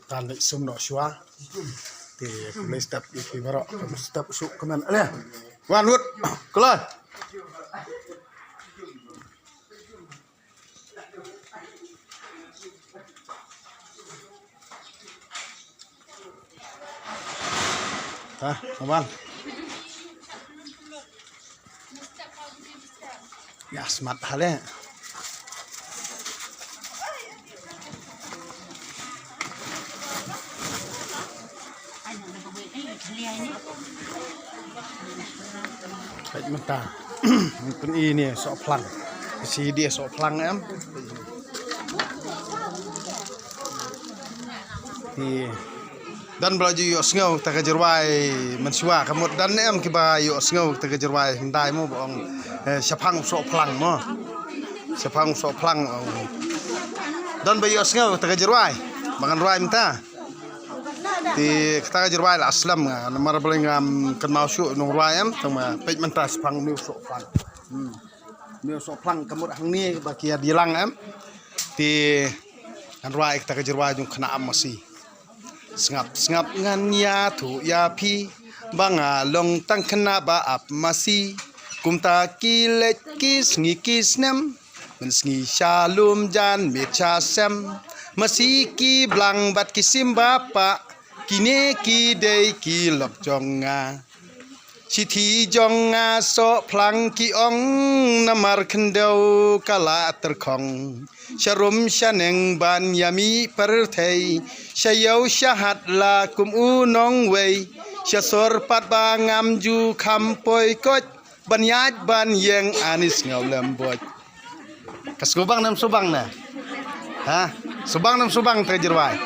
tan lại sum nọ xóa thì lấy step đi vào step sụp cái mình này quan luôn cứ lên kawan ya smart halnya baik mentah mungkin ini sok plang si dia sok plang em thì dan belaju yuk sengau tak kejerwai mensua kamut dan em kiba yuk sengau tak kejerwai hendai mo bong sepang sok plang mo sepang sok plang dan bayu sengau tak kejerwai bangan ruai minta thì kita kejerwai lah aslam nomor paling kan mau syuk nong ruai em sama pej mentah sepang new sok plang new sok plang kamut hang ni bagi dilang em thì kan ruai kita kejerwai jung kena am masih Sengap ngan ya tu ya pi banga long tang kena ba ap masi kumta kilet kis ngi kis nem men sngi shalom jan mecha sem masi ki blang bat kisim bapa kine ki dei ki lok jonga Siti jonga so plang ki ong namar kendau kala terkong Syarum syaneng ban yami perthei Syayau syahat la kum unong wei Syasor pat bangam ju kampoi kot Banyat ban yang anis ngau lemboj Kasubang nam subang na Ha subang nam subang terjerwai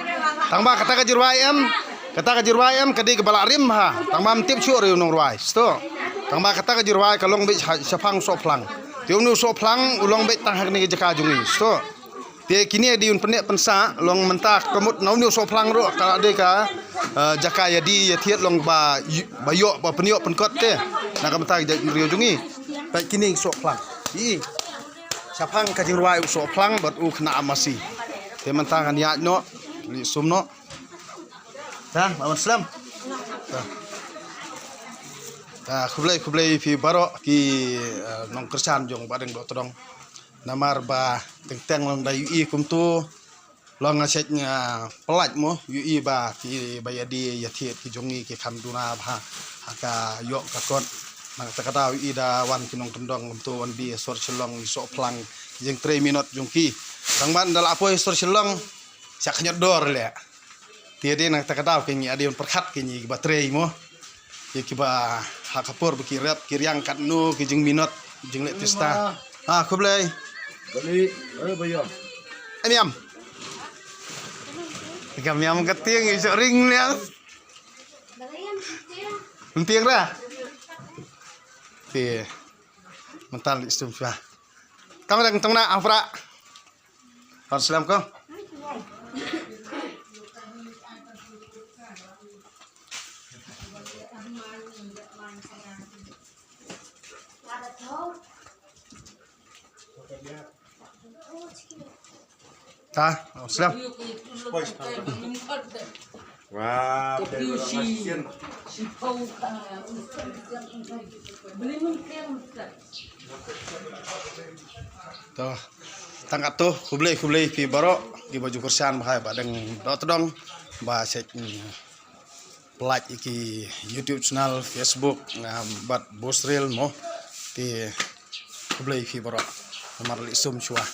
Tangba kata kejerwai em Kata kajirwai em kadi kebala rim ha tangmam tip syur yu nong ruai sto tangba kata kajirwai kalong be sapang soplang tiung nu soplang ulong be tang hakni jaka jungi sto te kini di un penek pensa long mentah kemut nau nu soplang ro kala de ka jaka yadi ya thiet long ba bayok ba peniok penkot te nak mentah riu jungi baik kini soplang i sapang kajirwai soplang bat u kena amasi te mentah kan ya no li sumno dah, Muhammad Islam. Kublai fi barok ki nong kersan jong badeng dok todong. Namar ba teng long da UI kum tu long ngasetnya pelaj mo UI ba ki bayadi yatit ki jongi ki kanduna ba haka yok kakon. Nang takata UI da wan ki nong tendong kum tu wan bi sor chelong sok plang jeng 3 minut jong ki. Tang ban dal apoy sor chelong sak nyodor le. Tiada nak tak tahu kini ada yang perkat kini baterai mo, kiba hakapur berkirap kiriang kat nu kijeng minot jeng let testa. Kublai. Beli, bayar. Miam. Miam keting iso ring liang. Penting dah. Ti mental istum suah. Kamu dah tong nak afra. Assalam kau. Assalam. Wah, Tuh, tangkat tuh, kublai pi barok di baju kursian bahaya badeng dong bahasa pelaj iki YouTube channel Facebook buat bos reel mo di kublai pi barok nomor lisum chua.